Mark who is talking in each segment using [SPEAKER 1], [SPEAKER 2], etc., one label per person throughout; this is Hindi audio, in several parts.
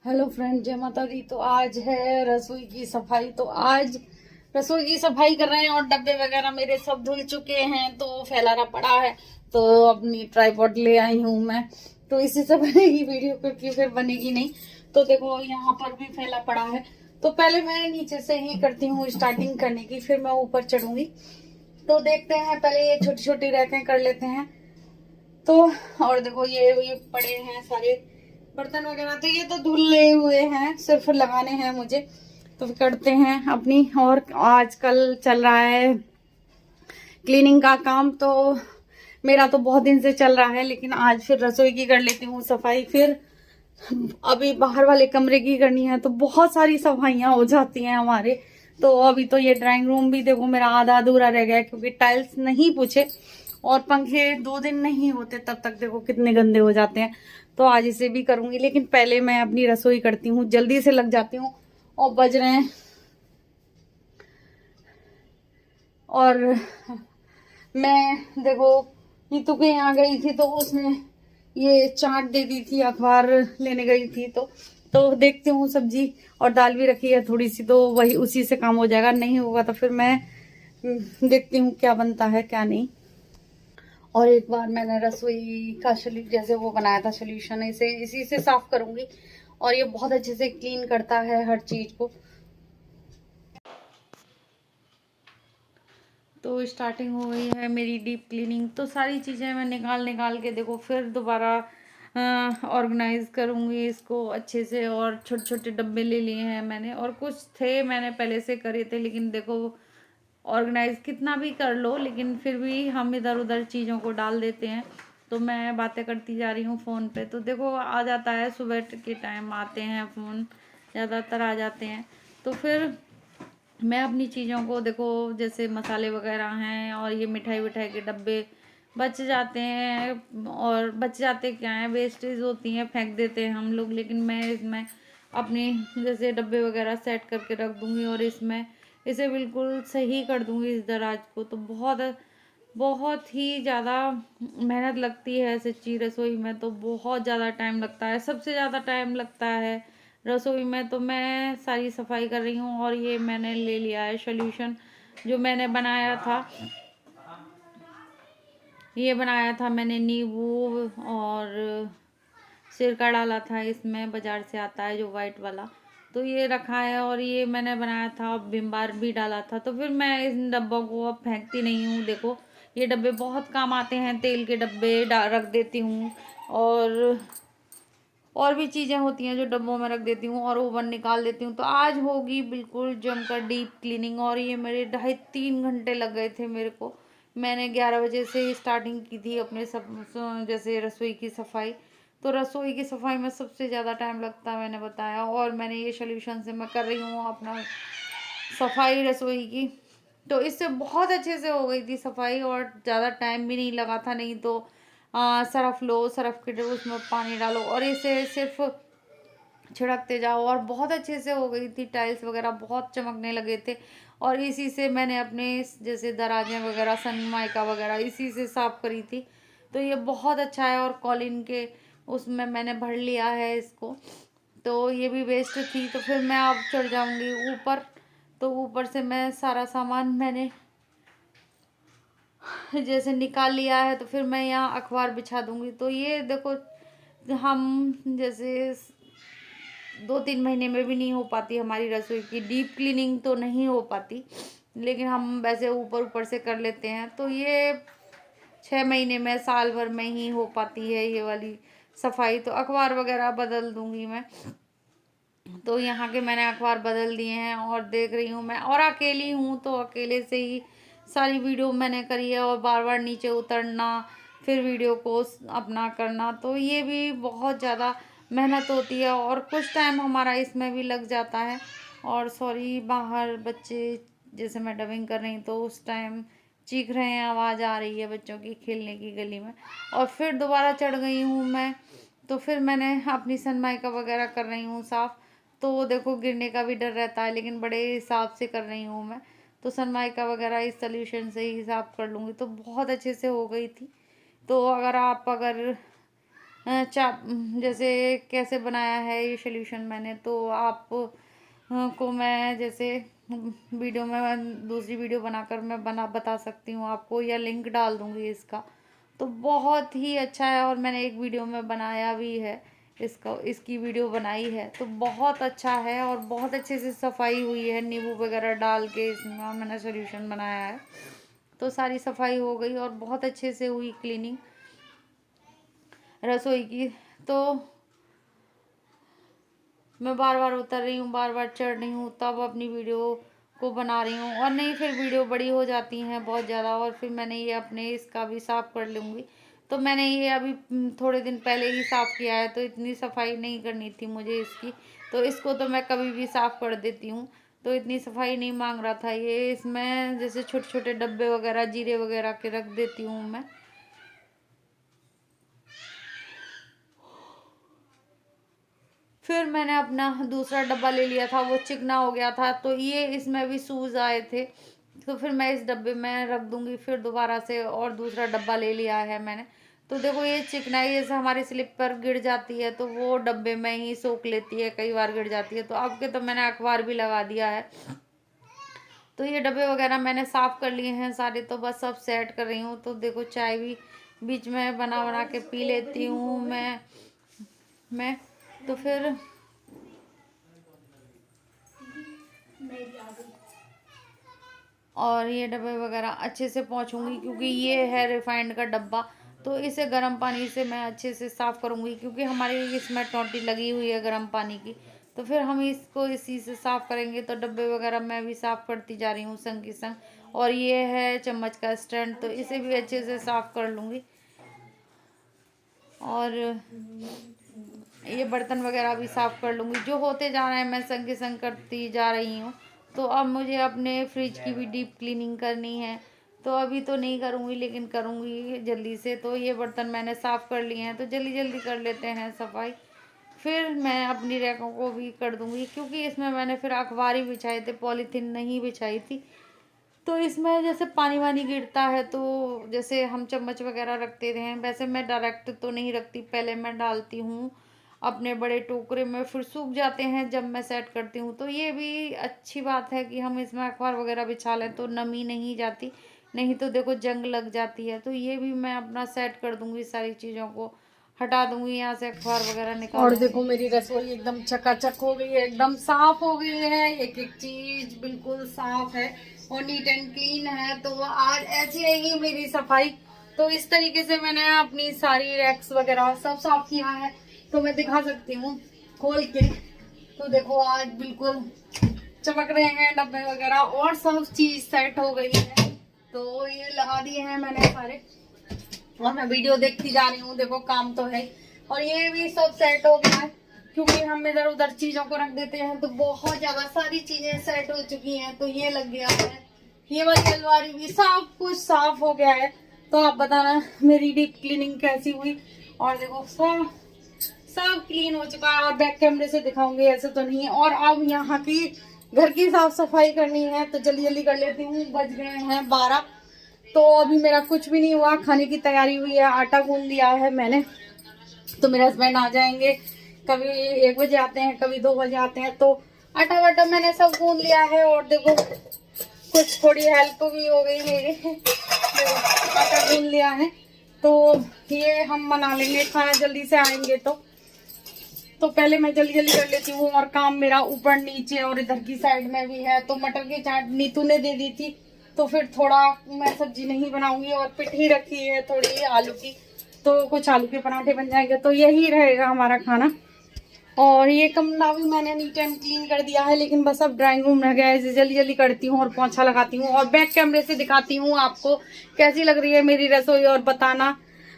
[SPEAKER 1] हेलो फ्रेंड, जय माता दी। तो आज है रसोई की सफाई। तो आज रसोई की सफाई कर रहे हैं और डब्बे वगैरह मेरे सब धुल चुके हैं, तो फैलाना पड़ा है। तो अपनी ट्राइपॉड ले आई हूँ मैं, तो इसी से बनेगी वीडियो, क्योंकि फिर बनेगी नहीं। तो देखो यहाँ पर भी फैला पड़ा है। तो पहले मैं नीचे से ही करती हूँ स्टार्टिंग करने की, फिर मैं ऊपर चढ़ूंगी। तो देखते हैं, पहले ये छोटी छोटी रैकें कर लेते हैं। तो और देखो ये पड़े हैं सारे बर्तन वगैरह, तो ये तो धुले हुए हैं, सिर्फ लगाने हैं मुझे। तो फिर करते हैं अपनी। और आजकल चल रहा है क्लीनिंग का काम, तो मेरा तो बहुत दिन से चल रहा है, लेकिन आज फिर रसोई की कर लेती हूँ सफाई। फिर अभी बाहर वाले कमरे की करनी है, तो बहुत सारी सफाइयां हो जाती हैं हमारे। तो अभी तो ये ड्राइंग रूम भी देखो मेरा आधा अधूरा रह गया है, क्योंकि टाइल्स नहीं पूछे और पंखे 2 दिन नहीं होते तब तक देखो कितने गंदे हो जाते हैं। तो आज इसे भी करूंगी, लेकिन पहले मैं अपनी रसोई करती हूँ, जल्दी से लग जाती हूँ। और बज रहे हैं, और मैं देखो नीतू के यहाँ गई थी, तो उसने ये चाट दे दी थी, अखबार लेने गई थी। तो देखती हूँ, सब्जी और दाल भी रखी है थोड़ी सी, तो वही उसी से काम हो जाएगा। नहीं होगा तो फिर मैं देखती हूँ क्या बनता है क्या नहीं। और एक बार मैंने रसोई का जैसे वो बनाया था सोल्यूशन, इसे इसी से साफ करूंगी। और ये बहुत अच्छे से क्लीन करता है हर चीज को। तो स्टार्टिंग हो गई है मेरी डीप क्लीनिंग। तो सारी चीज़ें मैं निकाल निकाल के देखो फिर दोबारा ऑर्गेनाइज करूँगी इसको अच्छे से। और छोटे छोटे डब्बे ले लिए हैं मैंने, और कुछ थे मैंने पहले से करे थे, लेकिन देखो ऑर्गेनाइज कितना भी कर लो, लेकिन फिर भी हम इधर उधर चीज़ों को डाल देते हैं। तो मैं बातें करती जा रही हूँ फ़ोन पे, तो देखो आ जाता है, सुबह के टाइम आते हैं फ़ोन, ज़्यादातर आ जाते हैं। तो फिर मैं अपनी चीज़ों को देखो, जैसे मसाले वगैरह हैं और ये मिठाई विठाई के डब्बे बच जाते हैं, और बच जाते क्या है, वेस्टेज होती हैं, फेंक देते हैं हम लोग। लेकिन मैं इसमें अपनी जैसे डब्बे वगैरह सेट करके रख दूंगी, और इसमें इसे बिल्कुल सही कर दूंगी इस दराज को। तो बहुत बहुत ही ज़्यादा मेहनत लगती है सच्ची रसोई में, तो बहुत ज़्यादा टाइम लगता है, सबसे ज़्यादा टाइम लगता है रसोई में। तो मैं सारी सफाई कर रही हूँ, और ये मैंने ले लिया है सॉल्यूशन जो मैंने बनाया था। ये बनाया था मैंने नींबू और सिरका डाला था इसमें, बाजार से आता है जो वाइट वाला। तो ये रखा है, और ये मैंने बनाया था, विम बार भी डाला था। तो फिर मैं इन डब्बों को अब फेंकती नहीं हूँ। देखो ये डब्बे बहुत काम आते हैं, तेल के डब्बे रख देती हूँ, और भी चीज़ें होती हैं जो डब्बों में रख देती हूँ, और ओवन निकाल देती हूँ। तो आज होगी बिल्कुल जमकर डीप क्लीनिंग। और ये मेरे 2.5-3 घंटे लग गए थे मेरे को। मैंने 11 बजे से स्टार्टिंग की थी अपने सब जैसे रसोई की सफाई। तो रसोई की सफाई में सबसे ज़्यादा टाइम लगता है, मैंने बताया। और मैंने ये सोल्यूशन से मैं कर रही हूँ अपना सफाई रसोई की। तो इससे बहुत अच्छे से हो गई थी सफाई, और ज़्यादा टाइम भी नहीं लगा था। नहीं तो सरफ लो, सरफ के उसमें पानी डालो और इसे सिर्फ छिड़कते जाओ, और बहुत अच्छे से हो गई थी। टाइल्स वगैरह बहुत चमकने लगे थे, और इसी से मैंने अपने जैसे दराजें वगैरह, सनमाइका वगैरह इसी से साफ करी थी। तो ये बहुत अच्छा है। और कॉलिन के उसमें मैंने भर लिया है इसको, तो ये भी वेस्ट थी। तो फिर मैं अब चढ़ जाऊंगी ऊपर। तो ऊपर से मैं सारा सामान मैंने जैसे निकाल लिया है, तो फिर मैं यहाँ अखबार बिछा दूंगी। तो ये देखो, हम जैसे 2-3 महीने में भी नहीं हो पाती हमारी रसोई की डीप क्लीनिंग, तो नहीं हो पाती, लेकिन हम वैसे ऊपर ऊपर से कर लेते हैं। तो ये 6 महीने में, साल भर में ही हो पाती है ये वाली सफाई। तो अखबार वगैरह बदल दूंगी मैं। तो यहाँ के मैंने अखबार बदल दिए हैं, और देख रही हूँ मैं, और अकेली हूँ, तो अकेले से ही सारी वीडियो मैंने करी है। और बार बार नीचे उतरना, फिर वीडियो को अपना करना, तो ये भी बहुत ज़्यादा मेहनत होती है, और कुछ टाइम हमारा इसमें भी लग जाता है। और सॉरी, बाहर बच्चे जैसे मैं डबिंग कर रही हूँ, तो उस टाइम चीख रहे हैं, आवाज़ आ रही है बच्चों की खेलने की गली में। और फिर दोबारा चढ़ गई हूँ मैं। तो फिर मैंने अपनी सनमाइका वगैरह कर रही हूँ साफ़। तो देखो गिरने का भी डर रहता है, लेकिन बड़े हिसाब से कर रही हूँ मैं। तो सनमाइका वगैरह इस सोल्यूशन से ही साफ कर लूँगी, तो बहुत अच्छे से हो गई थी। तो अगर चाप जैसे कैसे बनाया है ये सोल्यूशन मैंने, तो आप को मैं जैसे वीडियो में दूसरी वीडियो बनाकर मैं बता सकती हूँ आपको, या लिंक डाल दूँगी इसका। तो बहुत ही अच्छा है, और मैंने एक वीडियो में बनाया भी है इसकी वीडियो बनाई है, तो बहुत अच्छा है और बहुत अच्छे से सफाई हुई है। नींबू वगैरह डाल के इसमें मैंने सोल्यूशन बनाया है, तो सारी सफाई हो गई और बहुत अच्छे से हुई क्लीनिंग रसोई की। तो मैं बार बार उतर रही हूँ, बार बार चढ़ रही हूँ, तब अपनी वीडियो को बना रही हूँ, और नहीं फिर वीडियो बड़ी हो जाती हैं बहुत ज़्यादा, और फिर मैंने ये अपने इसका भी साफ़ कर लूँगी। तो मैंने ये अभी थोड़े दिन पहले ही साफ़ किया है, तो इतनी सफाई नहीं करनी थी मुझे इसकी, तो इसको तो मैं कभी भी साफ़ कर देती हूँ, तो इतनी सफाई नहीं मांग रहा था ये। इसमें जैसे छोटे छोटे डब्बे वगैरह जीरे वगैरह के रख देती हूँ मैं। फिर मैंने अपना दूसरा डब्बा ले लिया था, वो चिकना हो गया था, तो ये इसमें भी सूज आए थे, तो फिर मैं इस डब्बे में रख दूंगी। फिर दोबारा से और दूसरा डब्बा ले लिया है मैंने। तो देखो ये चिकनाई जैसे हमारी स्लिप पर गिर जाती है, तो वो डब्बे में ही सोख लेती है, कई बार गिर जाती है। तो अब के तो मैंने अखबार भी लगा दिया है। तो ये डब्बे वगैरह मैंने साफ़ कर लिए हैं सारे, तो बस सब सेट कर रही हूँ। तो देखो चाय भी बीच में बना बना के पी लेती हूँ मैं तो फिर और ये डब्बे वगैरह अच्छे से पोंछूंगी, क्योंकि ये है रिफाइंड का डब्बा, तो इसे गर्म पानी से मैं अच्छे से साफ़ करूंगी, क्योंकि हमारी इसमें टोंटी लगी हुई है गर्म पानी की। तो फिर हम इसको इसी से साफ़ करेंगे। तो डब्बे वगैरह मैं भी साफ़ करती जा रही हूँ संग की संग। और ये है चम्मच का स्टैंड, तो इसे भी अच्छे से साफ़ कर लूँगी। और ये बर्तन वगैरह भी साफ़ कर लूँगी। जो होते जा रहे हैं मैं संग के संग करती जा रही हूँ। तो अब मुझे अपने फ्रिज की भी डीप क्लीनिंग करनी है, तो अभी तो नहीं करूँगी, लेकिन करूँगी जल्दी से। तो ये बर्तन मैंने साफ़ कर लिए हैं, तो जल्दी जल्दी कर लेते हैं सफाई। फिर मैं अपनी रैकों को भी कर दूँगी, क्योंकि इसमें मैंने फिर अखबार ही बिछाए थे, पॉलीथीन नहीं बिछाई थी। तो इसमें जैसे पानी वानी गिरता है, तो जैसे हम चम्मच वगैरह रखते थे, वैसे मैं डायरेक्ट तो नहीं रखती, पहले मैं डालती हूँ अपने बड़े टोकरे में, फिर सूख जाते हैं जब मैं सेट करती हूँ। तो ये भी अच्छी बात है कि हम इसमें अखबार वगैरह बिछा लें, तो नमी नहीं जाती, नहीं तो देखो जंग लग जाती है। तो ये भी मैं अपना सेट कर दूँगी, सारी चीज़ों को हटा दूँगी यहाँ से, अखबार वगैरह निकाल। और देखो मेरी रसोई एकदम चकाचक हो गई है, एकदम साफ हो गई है, एक एक चीज बिल्कुल साफ है और नीट एंड क्लीन है। तो आज ऐसी रहेगी मेरी सफाई। तो इस तरीके से मैंने अपनी सारी रैक्स वगैरह सब साफ किया है, तो मैं दिखा सकती हूँ खोल के। तो देखो आज बिल्कुल चमक रहे हैं डब्बे वगैरह, और सब चीज सेट हो गई है। तो ये लगा दिए हैं मैंने सारे, और मैं वीडियो देखती जा रही हूँ। देखो काम तो है, और ये भी सब सेट हो गया है, क्योंकि हम इधर उधर चीजों को रख देते हैं, तो बहुत ज्यादा सारी चीजें सेट हो चुकी हैं। तो ये लग गया है, ये वाली अलमारी भी सब कुछ साफ हो गया है। तो आप बताना मेरी डीप क्लीनिंग कैसी हुई। और देखो सब क्लीन हो चुका है, और बैक कैमरे से दिखाऊंगी, ऐसे तो नहीं है। और अब यहाँ की घर की साफ सफाई करनी है, तो जल्दी जल्दी कर लेती हूँ। बज गए हैं 12, तो अभी मेरा कुछ भी नहीं हुआ, खाने की तैयारी हुई है, आटा गूंद लिया है मैंने। तो मेरे हस्बैंड आ जाएंगे, कभी 1 बजे आते हैं, कभी 2 बजे आते हैं। तो आटा वाटा मैंने सब गूंद लिया है, और देखो कुछ थोड़ी हेल्प भी हो गई मेरी। देखो आटा गूंद लिया है, तो ये हम बना लेंगे खाना, जल्दी से आएंगे तो पहले मैं जल्दी जल्दी कर लेती हूँ। और काम मेरा ऊपर नीचे और इधर की साइड में भी है। तो मटर की चाट नीतू ने दे दी थी, तो फिर थोड़ा मैं सब्जी नहीं बनाऊंगी, और पिठी रखी है थोड़ी आलू की, तो कुछ आलू के पराठे बन जाएंगे। तो यही रहेगा हमारा खाना। और ये कमरा भी मैंने नीट एंड क्लीन कर दिया है, लेकिन बस अब ड्राइंग रूम रह गया है, इसे जल्दी जल्दी करती हूँ और पोंछा लगाती हूँ, और बैक कैमरे से दिखाती हूँ आपको कैसी लग रही है मेरी रसोई। और बताना,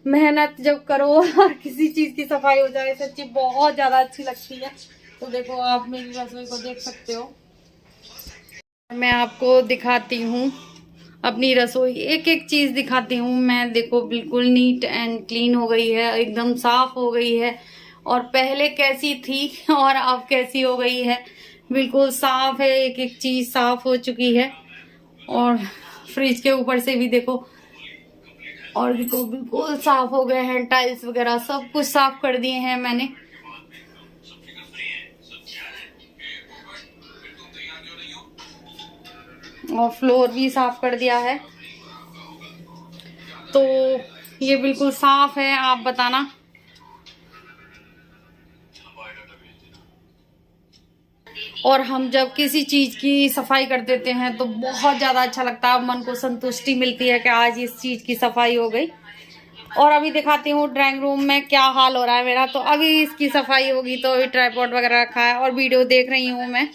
[SPEAKER 1] मेहनत जब करो और किसी चीज की सफाई हो जाए, सच्ची बहुत ज्यादा अच्छी लगती है। तो देखो आप मेरी रसोई को देख सकते हो, मैं आपको दिखाती हूँ अपनी रसोई, एक एक चीज दिखाती हूँ मैं। देखो बिल्कुल नीट एंड क्लीन हो गई है, एकदम साफ हो गई है। और पहले कैसी थी और अब कैसी हो गई है, बिल्कुल साफ है, एक एक चीज साफ हो चुकी है। और फ्रिज के ऊपर से भी देखो और देखो बिल्कुल साफ हो गए हैं, टाइल्स वगैरह सब कुछ साफ कर दिए हैं मैंने। और फ्लोर भी साफ कर दिया है, तो ये बिल्कुल साफ है। आप बताना। और हम जब किसी चीज की सफाई कर देते हैं तो बहुत ज्यादा अच्छा लगता है, मन को संतुष्टि मिलती है कि आज इस चीज की सफाई हो गई। और अभी दिखाती हूँ ड्राइंग रूम में क्या हाल हो रहा है मेरा। तो अभी इसकी सफाई होगी, तो अभी ट्राइपॉड वगैरह रखा है और वीडियो देख रही हूँ मैं।